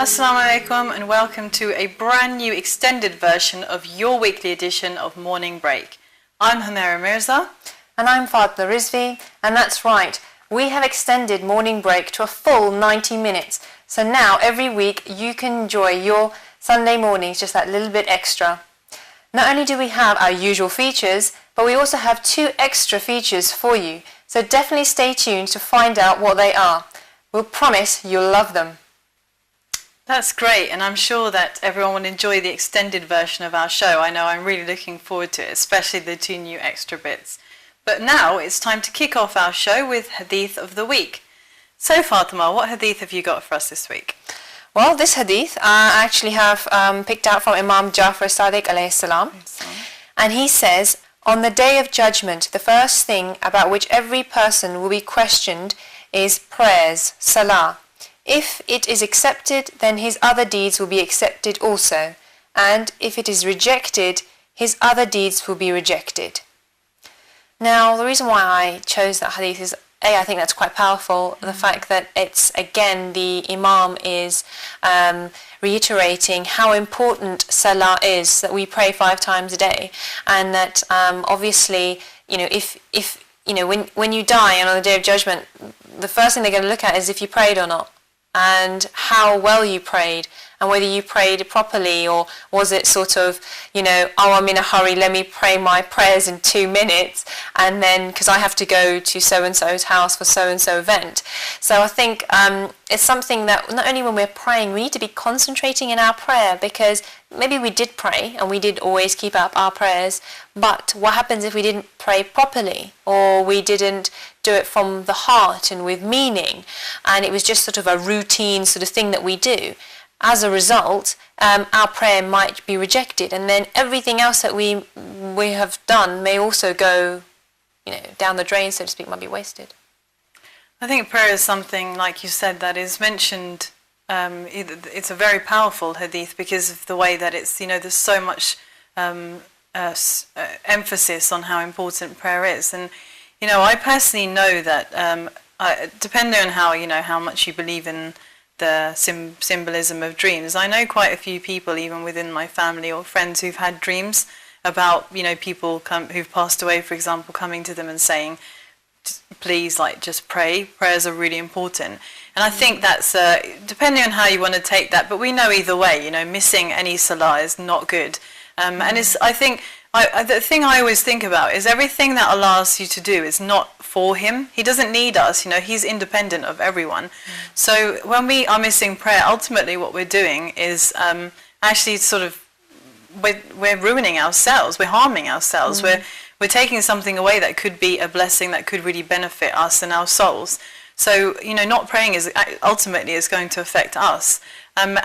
Assalamu alaikum and welcome to a brand new extended version of your weekly edition of Morning Break. I'm Humaira Mirza. And I'm Fatma Rizvi, and that's right, we have extended Morning Break to a full 90 minutes. So now every week you can enjoy your Sunday mornings just that little bit extra. Not only do we have our usual features, but we also have 2 extra features for you. So definitely stay tuned to find out what they are. We'll promise you'll love them. That's great, and I'm sure that everyone will enjoy the extended version of our show. I know I'm really looking forward to it, especially the 2 new extra bits. But now it's time to kick off our show with Hadith of the Week. So Fatima, what Hadith have you got for us this week? Well, this Hadith I actually have picked out from Imam Jafar Sadiq alayhi salam. And he says, on the day of judgment, the first thing about which every person will be questioned is prayers, salah. If it is accepted, then his other deeds will be accepted also. And if it is rejected, his other deeds will be rejected. Now, the reason why I chose that hadith is, I think that's quite powerful. The fact that it's, again, the Imam is reiterating how important salah is, that we pray 5 times a day. And that, obviously, if when you die and on the day of judgment, the first thing they're going to look at is if you prayed or not, and how well you prayed, and whether you prayed properly, or was it sort of, oh, I'm in a hurry, let me pray my prayers in 2 minutes, and then, because I have to go to so-and-so's house for so-and-so event. So I think it's something that not only when we're praying, we need to be concentrating in our prayer, because maybe we did pray, and we did always keep up our prayers, but what happens if we didn't pray properly, or we didn't do it from the heart and with meaning, and it was just sort of a routine sort of thing that we do? As a result, our prayer might be rejected, and then everything else that we have done may also go, down the drain, so to speak, might be wasted. I think prayer is something, like you said, that is mentioned. It's a very powerful hadith because of the way that it's, there's so much emphasis on how important prayer is. And, I personally know that depending on how much you believe in the symbolism of dreams, I know quite a few people, even within my family or friends, who've had dreams about, people who've passed away, for example, coming to them and saying, please, just pray. Prayers are really important. And I think that's, depending on how you want to take that, but we know either way, missing any salah is not good. And I think, the thing I always think about is everything that Allah asks you to do is not for Him. He doesn't need us, He's independent of everyone. So when we are missing prayer, ultimately what we're doing is actually sort of, we're ruining ourselves, we're harming ourselves, we're taking something away that could be a blessing, that could really benefit us and our souls. So, not praying is ultimately is going to affect us. And,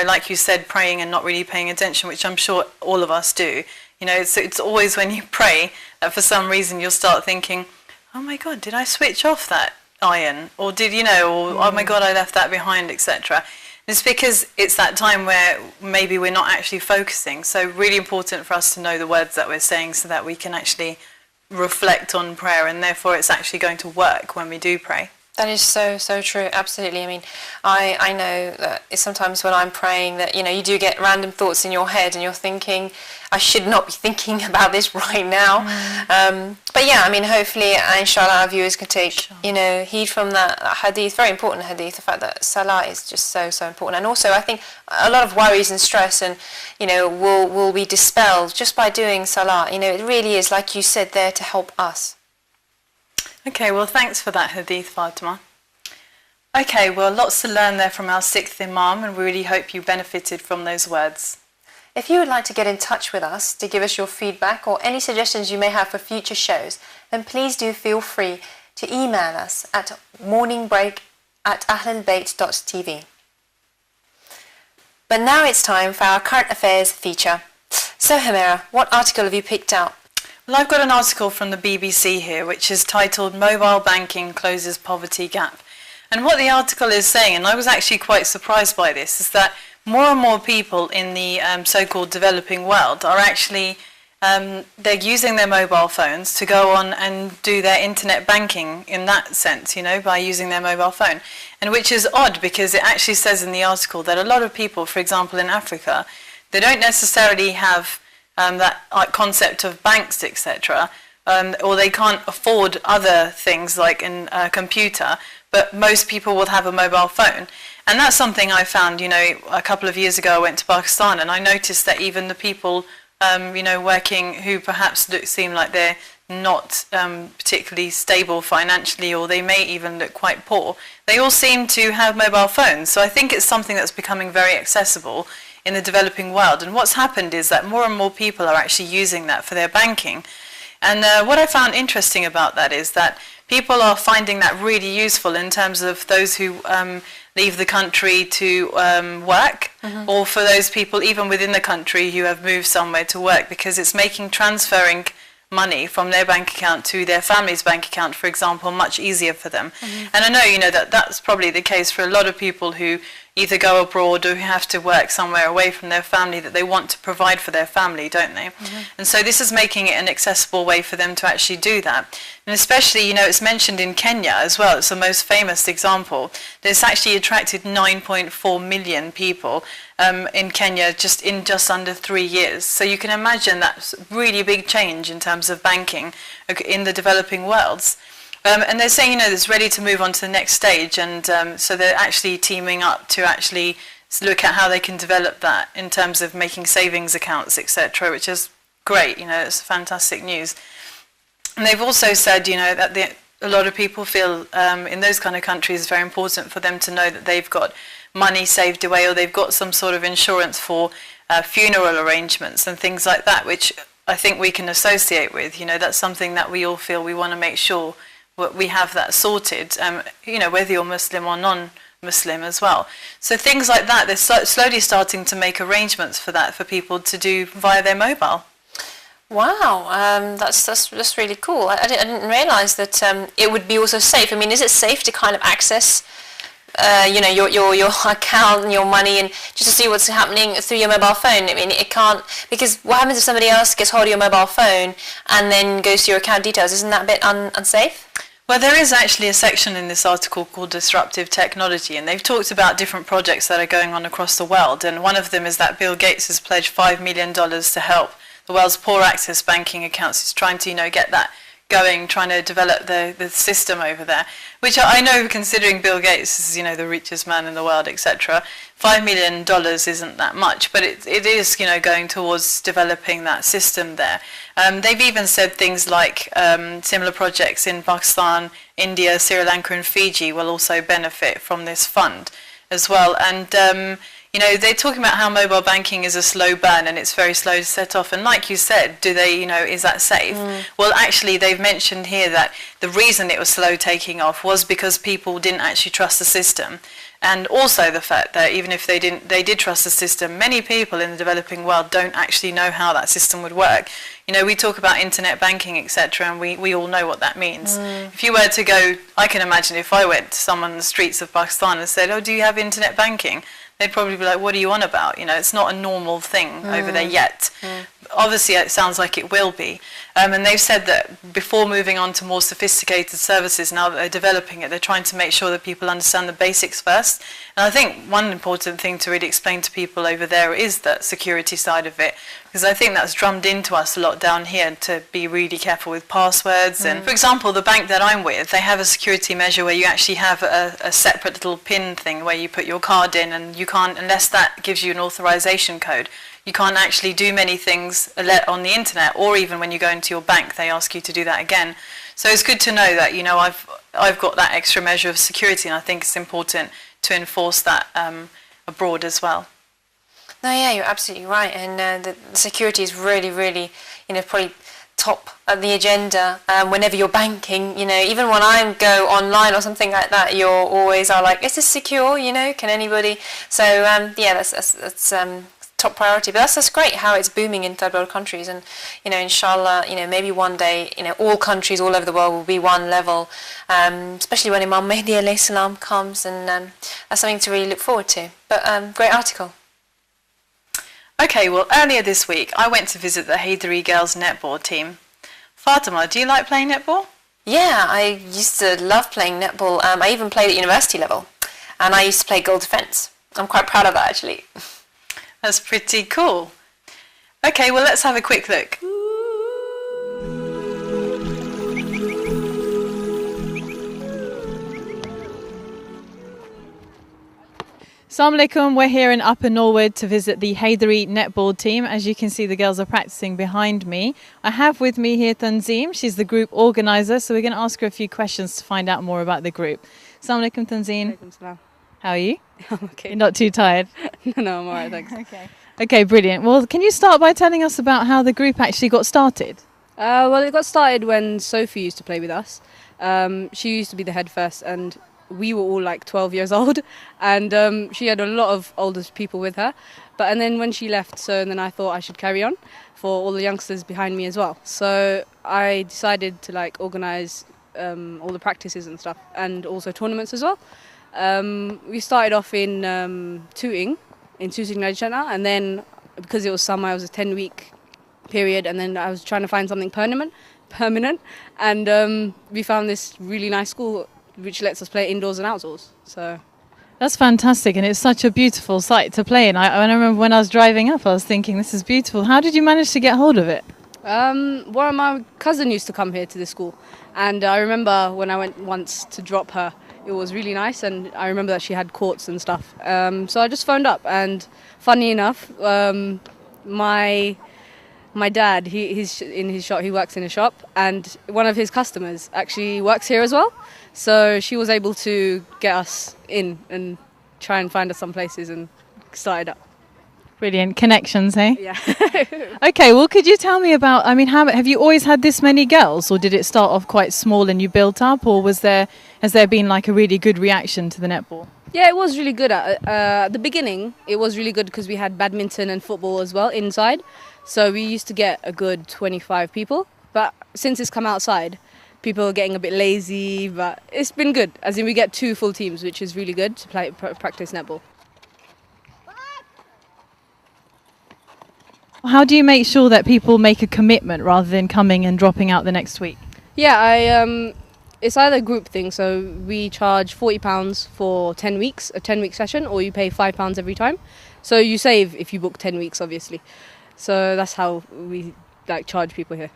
like you said, praying and not really paying attention, which I'm sure all of us do. It's always when you pray that for some reason you'll start thinking, oh my God, did I switch off that iron? Or did, or oh my God, I left that behind, etc. It's because it's that time where maybe we're not actually focusing. So really important for us to know the words that we're saying so that we can actually reflect on prayer, and therefore it's actually going to work when we do pray. That is so, so true, absolutely. I mean, I know that sometimes when I'm praying that, you do get random thoughts in your head and you're thinking, I should not be thinking about this right now. But yeah, I mean, hopefully, inshallah, our viewers can take, heed from that hadith, very important hadith, the fact that salah is just so, so important. And also, I think a lot of worries and stress and, will be dispelled just by doing salah. It really is, like you said, there to help us. Okay, well, thanks for that hadith, Fatima. Okay, well, lots to learn there from our 6th Imam, and we really hope you benefited from those words. If you would like to get in touch with us to give us your feedback or any suggestions you may have for future shows, then please do feel free to email us at morningbreak@ahlulbayt.tv. But now it's time for our current affairs feature. So, Humaira, what article have you picked out? Well, I've got an article from the BBC here, which is titled Mobile Banking Closes Poverty Gap. And what the article is saying, and I was actually quite surprised by this, is that more and more people in the so-called developing world are actually they're using their mobile phones to go on and do their internet banking in that sense, by using their mobile phone. And which is odd because it actually says in the article that a lot of people, for example in Africa, they don't necessarily have that concept of banks, etc., or they can't afford other things like a computer, but most people will have a mobile phone. And that's something I found, a couple of years ago I went to Pakistan and I noticed that even the people, working who perhaps seem like they're not particularly stable financially, or they may even look quite poor, they all seem to have mobile phones. So I think it's something that's becoming very accessible in the developing world. And what's happened is that more and more people are actually using that for their banking. And what I found interesting about that is that people are finding that really useful in terms of those who leave the country to work, or for those people even within the country who have moved somewhere to work, because it's making transferring money from their bank account to their family's bank account, for example, much easier for them. And I know, that's probably the case for a lot of people who either go abroad or who have to work somewhere away from their family, that they want to provide for their family, don't they? And so this is making it an accessible way for them to actually do that. And especially, it's mentioned in Kenya as well. It's the most famous example. It's actually attracted 9.4 million people in Kenya just under 3 years. So you can imagine that's really big change in terms of banking in the developing worlds. And they're saying, it's ready to move on to the next stage, and so they're actually teaming up to actually look at how they can develop that in terms of making savings accounts, etc., which is great. It's fantastic news. And they've also said, that a lot of people feel in those kind of countries it's very important for them to know that they've got money saved away, or they've got some sort of insurance for funeral arrangements and things like that, which I think we can associate with. That's something that we all feel we want to make sure we have that sorted, whether you're Muslim or non-Muslim as well. So things like that, they're slowly starting to make arrangements for that for people to do via their mobile. Wow, that's really cool. I didn't realise that it would be also safe. I mean, is it safe to kind of access your account and your money and just to see what's happening through your mobile phone? I mean, it can't, because what happens if somebody else gets hold of your mobile phone and then goes to your account details? Isn't that a bit unsafe? Well, there is actually a section in this article called Disruptive Technology, and they've talked about different projects that are going on across the world, and one of them is that Bill Gates has pledged $5 million to help the world's poor access banking accounts. He's trying to, get that going, trying to develop the system over there, which I know, considering Bill Gates is, the richest man in the world, etc., $5 million isn't that much, but it is, going towards developing that system there. They've even said things like similar projects in Pakistan, India, Sri Lanka and Fiji will also benefit from this fund as well. And they're talking about how mobile banking is a slow burn and it's very slow to set off. And like you said, is that safe? Well, actually, they've mentioned here that the reason it was slow taking off was because people didn't actually trust the system. And also the fact that even if they did trust the system, many people in the developing world don't actually know how that system would work. We talk about internet banking, etc., and we all know what that means. If you were to go, I can imagine if I went to someone on the streets of Pakistan and said, "Oh, do you have internet banking?" They'd probably be like, "What are you on about?" It's not a normal thing over there yet. Obviously, it sounds like it will be. And they've said that before moving on to more sophisticated services, now that they're developing it, they're trying to make sure that people understand the basics first. And I think one important thing to really explain to people over there is that security side of it, because I think that's drummed into us a lot down here to be really careful with passwords. And for example, the bank that I'm with, they have a security measure where you actually have a separate little PIN thing where you put your card in, and you can't, unless that gives you an authorization code, you can't actually do many things on the internet, or even when you go into your bank, they ask you to do that again. So it's good to know that, I've got that extra measure of security, and I think it's important to enforce that abroad as well. No, yeah, you're absolutely right. And the security is really, really, probably top of the agenda whenever you're banking. Even when I go online or something like that, you're always are like, is this secure? Can anybody? So yeah, that's top priority. But that's great how it's booming in third world countries, and inshallah, maybe one day, all countries all over the world will be one level, especially when Imam Mahdi alayhi salam comes, and that's something to really look forward to. But great article. Okay, well, earlier this week I went to visit the Haydari girls netball team. Fatima, do you like playing netball? Yeah, I used to love playing netball. I even played at university level, and I used to play goal defence. I'm quite proud of that, actually. That's pretty cool. Okay, well, let's have a quick look. Assalamu alaikum, we're here in Upper Norwood to visit the Haydari netball team. As you can see, the girls are practicing behind me. I have with me here Tanzim, she's the group organiser, so we're going to ask her a few questions to find out more about the group. Assalamu alaikum, Tanzim. Alaikum salam. How are you? I'm okay. You're not too tired? No, I'm alright, thanks. Okay, brilliant. Well, can you start by telling us about how the group actually got started? Well, it got started when Sophie used to play with us. She used to be the head first, and we were all like 12 years old, and she had a lot of older people with her. And then when she left, then I thought I should carry on for all the youngsters behind me as well. So I decided to like organise all the practices and stuff, and also tournaments as well. We started off in Tooting, in Tooting Legislature, and then because it was summer, it was a 10-week period, and then I was trying to find something permanent, and we found this really nice school which lets us play indoors and outdoors. So That's fantastic, and it's such a beautiful site to play in. I remember when I was driving up, I was thinking, this is beautiful. How did you manage to get hold of it? well, my cousin used to come here to the school, and I remember when I went once to drop her, it was really nice, and I remember that she had courts and stuff. So I just phoned up, and funny enough, my dad, he's in his shop, he works in a shop, and one of his customers actually works here as well. So she was able to get us in and try and find us some places and started up. Brilliant connections, eh? Yeah. Okay, well, could you tell me about, have you always had this many girls, or did it start off quite small and you built up, or has there been like a really good reaction to the netball? Yeah, it was really good. At the beginning, it was really good because we had badminton and football as well inside. So we used to get a good 25 people. But since it's come outside, people are getting a bit lazy, but it's been good. As in, we get 2 full teams, which is really good to practice netball. How do you make sure that people make a commitment rather than coming and dropping out the next week? Yeah, it's either a group thing, so we charge £40 for 10 weeks, a 10-week session, or you pay £5 every time. So you save if you book 10 weeks, obviously. So that's how we charge people here.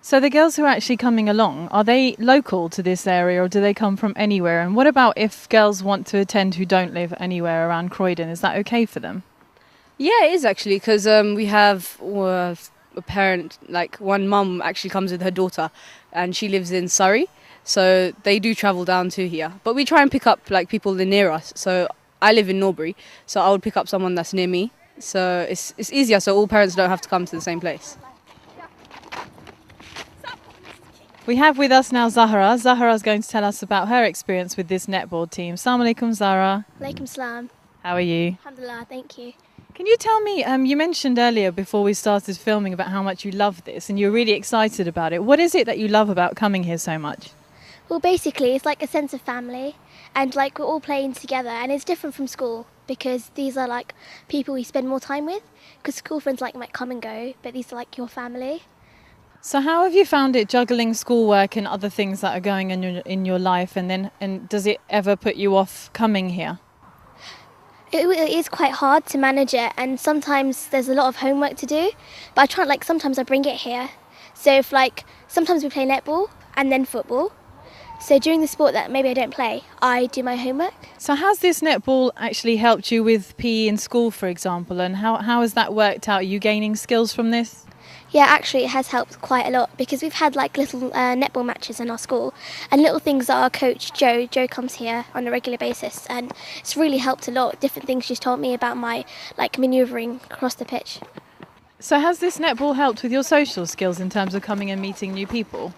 So the girls who are actually coming along, are they local to this area, or do they come from anywhere? And what about if girls want to attend who don't live anywhere around Croydon? Is that okay for them? Yeah, it is actually, because we have a parent, one mum actually comes with her daughter, and she lives in Surrey. So they do travel down to here. But we try and pick up people near us. So I live in Norbury, so I would pick up someone that's near me. So it's easier, so all parents don't have to come to the same place. We have with us now Zahra. Zahra is going to tell us about her experience with this netball team. Assalamu alaikum, Zahra. Alaikum salam. How are you? Alhamdulillah, thank you. Can you tell me, you mentioned earlier before we started filming about how much you love this and you're really excited about it. What is it that you love about coming here so much? Well, basically, it's like a sense of family, and we're all playing together, and it's different from school because these are people we spend more time with, because school friends might come and go, but these are your family. So how have you found it juggling schoolwork and other things that are going on in your life, and does it ever put you off coming here? It is quite hard to manage it, and sometimes there's a lot of homework to do, but I try, sometimes I bring it here. So if sometimes we play netball and then football. So during the sport that maybe I don't play, I do my homework. So has this netball actually helped you with PE in school, for example, and how has that worked out? Are you gaining skills from this? Yeah, actually it has helped quite a lot because we've had little netball matches in our school, and little things that our coach Joe comes here on a regular basis, and it's really helped a lot. Different things she's taught me about my manoeuvring across the pitch. So has this netball helped with your social skills in terms of coming and meeting new people?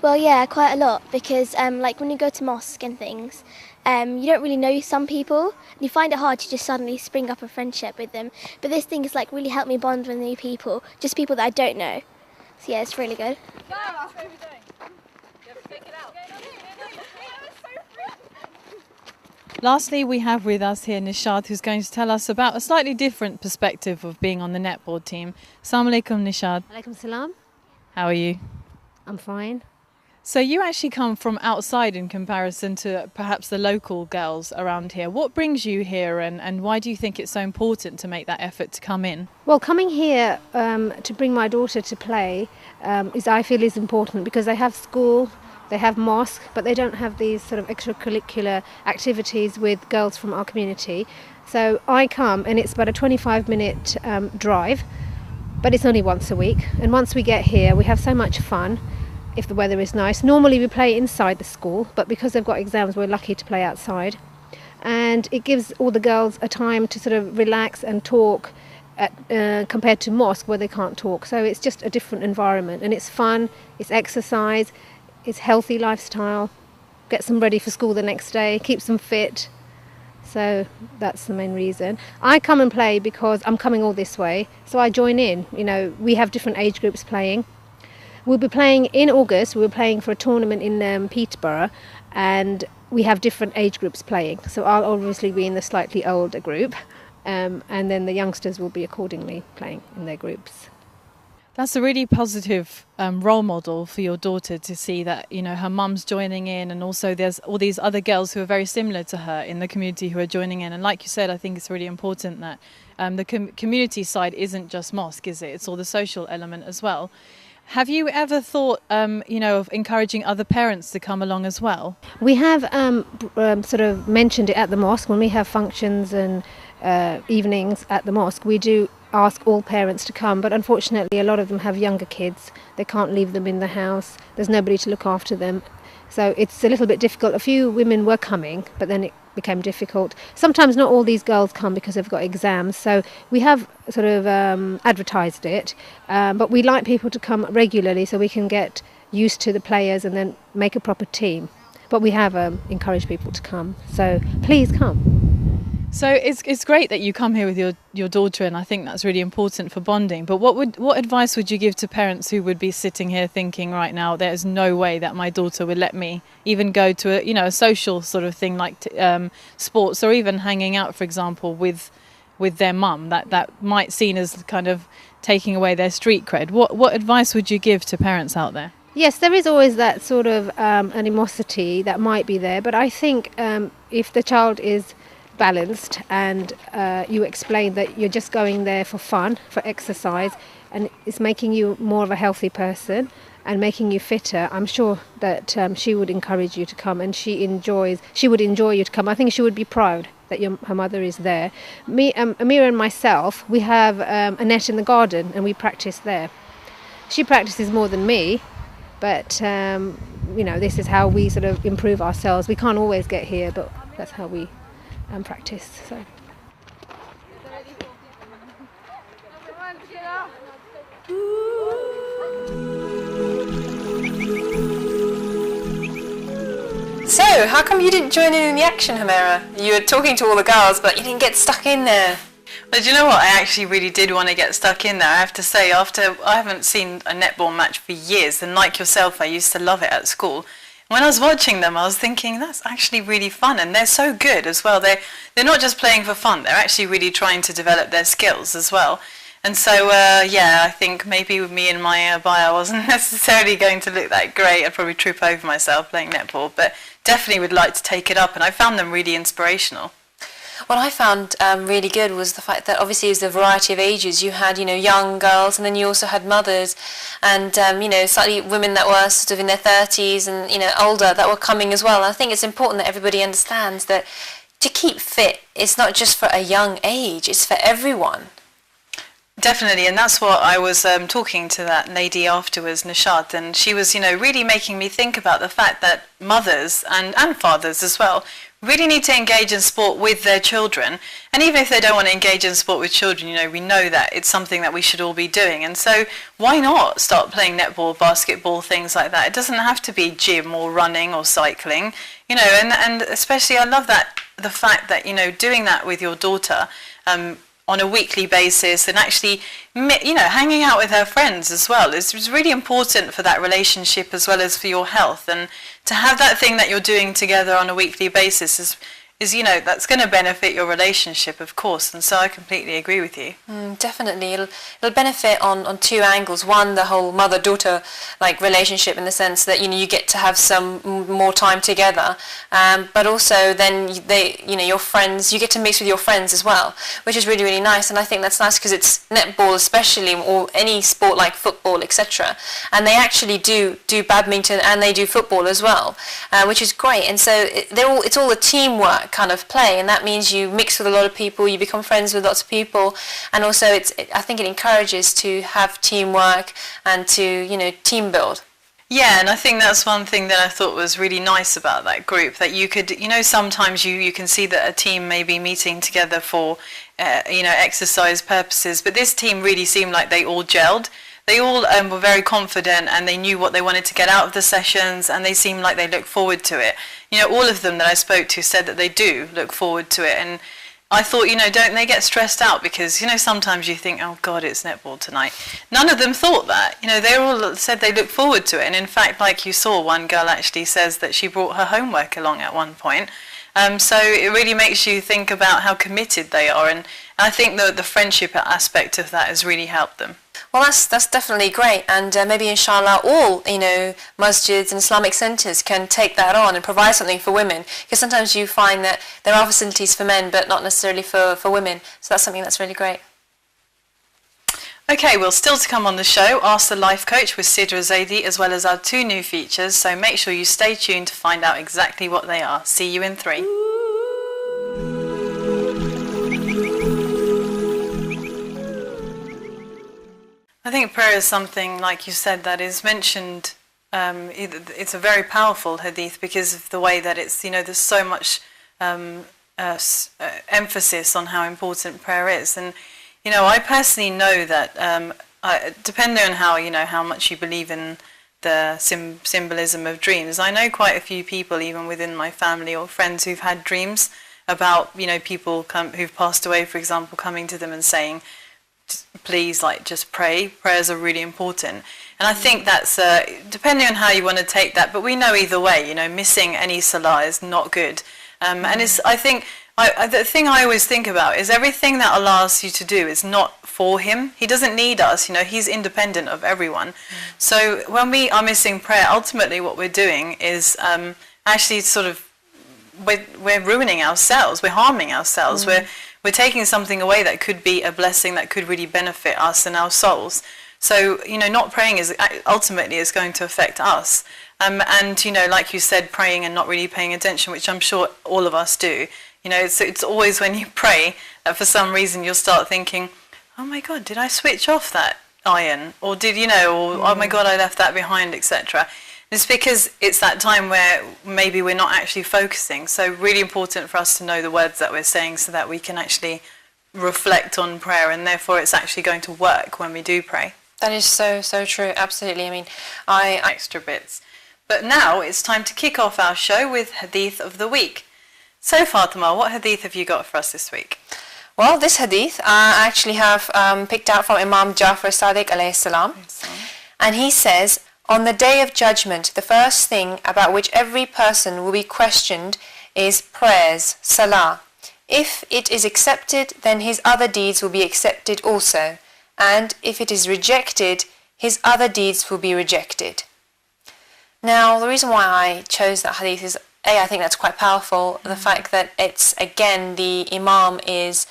Well, yeah, quite a lot because when you go to mosque and things, you don't really know some people, and you find it hard to just suddenly spring up a friendship with them. But this thing has really helped me bond with new people, just people that I don't know. So yeah, it's really good. Lastly, we have with us here Nishad, who's going to tell us about a slightly different perspective of being on the netball team. Assalamu alaikum, Nishad. Alaikum salam. How are you? I'm fine. So you actually come from outside in comparison to perhaps the local girls around here. What brings you here, and why do you think it's so important to make that effort to come in? Well, coming here to bring my daughter to play I feel is important because they have school, they have mosque, but they don't have these sort of extracurricular activities with girls from our community. So I come, and it's about a 25-minute drive, but it's only once a week. And once we get here, we have so much fun if the weather is nice. Normally we play inside the school, but because they've got exams, we're lucky to play outside. And it gives all the girls a time to sort of relax and talk compared to mosque where they can't talk. So it's just a different environment, and it's fun, it's exercise, it's healthy lifestyle, gets them ready for school the next day, keeps them fit. So that's the main reason. I come and play because I'm coming all this way, so I join in. You know, we have different age groups playing. We'll be playing in August, we're playing for a tournament in Peterborough, and we have different age groups playing. So I'll obviously be in the slightly older group, and then the youngsters will be accordingly playing in their groups. That's a really positive role model for your daughter to see that, you know, her mum's joining in, and also there's all these other girls who are very similar to her in the community who are joining in. And like you said, I think it's really important that the community side isn't just mosque, is it? It's all the social element as well. Have you ever thought, of encouraging other parents to come along as well? We have sort of mentioned it at the mosque when we have functions and evenings at the mosque. We do ask all parents to come, but unfortunately a lot of them have younger kids. They can't leave them in the house. There's nobody to look after them. So it's a little bit difficult. A few women were coming, but then it became difficult. Sometimes not all these girls come because they've got exams. So we have sort of advertised it, but we like people to come regularly so we can get used to the players and then make a proper team. But we have encouraged people to come. So please come. So it's great that you come here with your daughter, and I think that's really important for bonding. But what advice would you give to parents who would be sitting here thinking right now, there's no way that my daughter would let me even go to a social sort of thing like sports, or even hanging out, for example, with their mum, that might seen as kind of taking away their street cred. What advice would you give to parents out there? Yes, there is always that sort of animosity that might be there, but I think if the child is balanced and you explain that you're just going there for fun, for exercise, and it's making you more of a healthy person and making you fitter, I'm sure that she would encourage you to come, and she would enjoy you to come. I think she would be proud that her mother is there. Me, Amira and myself, we have a net in the garden and we practice there. She practices more than me, but this is how we sort of improve ourselves. We can't always get here, but that's how we practice. So, how come you didn't join in the action, Humera? You were talking to all the girls, but you didn't get stuck in there. But you know what? I actually really did want to get stuck in there. I have to say, after I haven't seen a netball match for years, and like yourself, I used to love it at school. When I was watching them, I was thinking, that's actually really fun, and they're so good as well. They're not just playing for fun, they're actually really trying to develop their skills as well. And so, I think maybe with me and my bio, I wasn't necessarily going to look that great. I'd probably trip over myself playing netball, but definitely would like to take it up, and I found them really inspirational. What I found really good was the fact that obviously it was a variety of ages. You had, young girls, and then you also had mothers, and slightly women that were sort of in their 30s and older that were coming as well. And I think it's important that everybody understands that to keep fit, it's not just for a young age; it's for everyone. Definitely, and that's what I was talking to that lady afterwards, Nishad, and she was, really making me think about the fact that mothers and fathers as well really need to engage in sport with their children. And even if they don't want to engage in sport with children, we know that it's something that we should all be doing. And so why not start playing netball, basketball, things like that? It doesn't have to be gym or running or cycling, and especially I love the fact that, doing that with your daughter on a weekly basis, and actually, hanging out with her friends as well is really important for that relationship as well as for your health. And to have that thing that you're doing together on a weekly basis is, you know, that's going to benefit your relationship, of course. And so I completely agree with you. Definitely, it'll benefit on two angles. One, the whole mother-daughter like relationship, in the sense that, you know, you get to have some more time together, but also then your friends, you get to mix with your friends as well, which is really, really nice. And I think that's nice because it's netball especially, or any sport like football, etc. And they actually do badminton and they do football as well, which is great. And so it's all a teamwork kind of play, and that means you mix with a lot of people, you become friends with lots of people, and also I think it encourages to have teamwork and to, you know, team build. Yeah, and I think that's one thing that I thought was really nice about that group, that you could, you know, sometimes you can see that a team may be meeting together for, you know, exercise purposes, but this team really seemed like they all gelled. They all were very confident, and they knew what they wanted to get out of the sessions, and they seemed like they looked forward to it. You know, all of them that I spoke to said that they do look forward to it, and I thought, you know, don't they get stressed out because, you know, sometimes you think, oh God, it's netball tonight. None of them thought that. You know, they all said they look forward to it, and in fact, like you saw, one girl actually says that she brought her homework along at one point. So it really makes you think about how committed they are, and I think the friendship aspect of that has really helped them. Well, that's definitely great, and maybe inshallah all, you know, masjids and Islamic centres can take that on and provide something for women, because sometimes you find that there are facilities for men but not necessarily for women, so that's something that's really great. Okay, well, still to come on the show, Ask the Life Coach with Sidra Zaidi, as well as our 2 new features, so make sure you stay tuned to find out exactly what they are. See you in 3. I think prayer is something, like you said, that is mentioned, it's a very powerful hadith because of the way that it's, you know, there's so much emphasis on how important prayer is. And, you know, I personally know that, depending on how, you know, how much you believe in the symbolism of dreams, I know quite a few people, even within my family or friends, who've had dreams about, you know, people who've passed away, for example, coming to them and saying, please, like, just pray. Prayers are really important. And I think that's, depending on how you want to take that, but we know either way, you know, missing any salah is not good. And it's, I think, the thing I always think about is everything that Allah asks you to do is not for Him. He doesn't need us, you know, He's independent of everyone. So when we are missing prayer, ultimately what we're doing is actually sort of, we're ruining ourselves, we're harming ourselves, we're taking something away that could be a blessing that could really benefit us and our souls. So, you know, not praying is ultimately is going to affect us. And, you know, like you said, praying and not really paying attention, which I'm sure all of us do. You know, it's always when you pray that for some reason you'll start thinking, oh my God, did I switch off that iron? Or did, you know, or oh my God, I left that behind, etc. It's because it's that time where maybe we're not actually focusing. So really important for us to know the words that we're saying so that we can actually reflect on prayer, and therefore it's actually going to work when we do pray. That is so true, absolutely. I mean, extra bits. But now it's time to kick off our show with Hadith of the Week. So Fatima, what Hadith have you got for us this week? Well, this Hadith I actually have picked out from Imam Jafar Sadiq alayhi salam. And he says, on the day of judgment, the first thing about which every person will be questioned is prayers, salah. If it is accepted, then his other deeds will be accepted also. And if it is rejected, his other deeds will be rejected. Now, the reason why I chose that hadith is, I think that's quite powerful. The fact that it's, again, the Imam is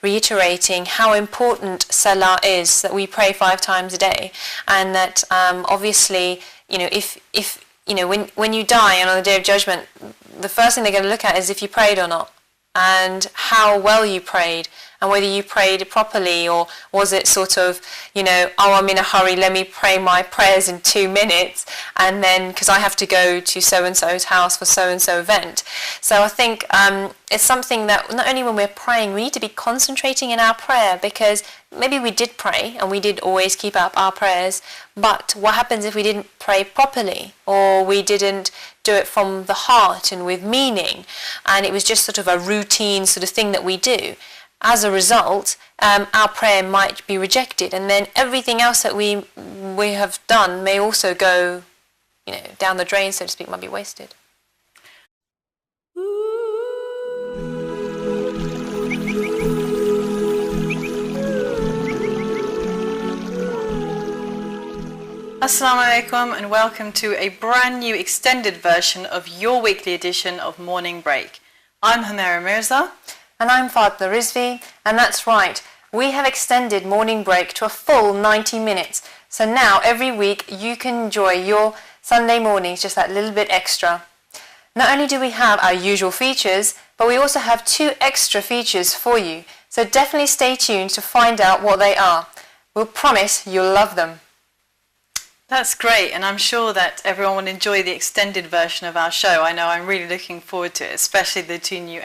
reiterating how important salah is, that we pray 5 times a day, and that obviously, you know, if you know, when you die and on the day of judgment, the first thing they're going to look at is if you prayed or not, and how well you prayed, and whether you prayed properly, or was it sort of, you know, oh, I'm in a hurry, let me pray my prayers in 2 minutes, and then, because I have to go to so-and-so's house for so-and-so event. So I think it's something that not only when we're praying, we need to be concentrating in our prayer, because maybe we did pray, and we did always keep up our prayers, but what happens if we didn't pray properly, or we didn't do it from the heart and with meaning, and it was just sort of a routine sort of thing that we do? As a result, our prayer might be rejected, and then everything else that we have done may also go, you know, down the drain, so to speak, might be wasted. Assalamu alaikum and welcome to a brand new extended version of your weekly edition of Morning Break. I'm Humaira Mirza. And I'm Fatma Rizvi, and that's right, we have extended Morning Break to a full 90 minutes. So now every week you can enjoy your Sunday mornings just that little bit extra. Not only do we have our usual features, but we also have 2 extra features for you. So definitely stay tuned to find out what they are. We'll promise you'll love them. That's great, and I'm sure that everyone will enjoy the extended version of our show. I know I'm really looking forward to it, especially the 2 new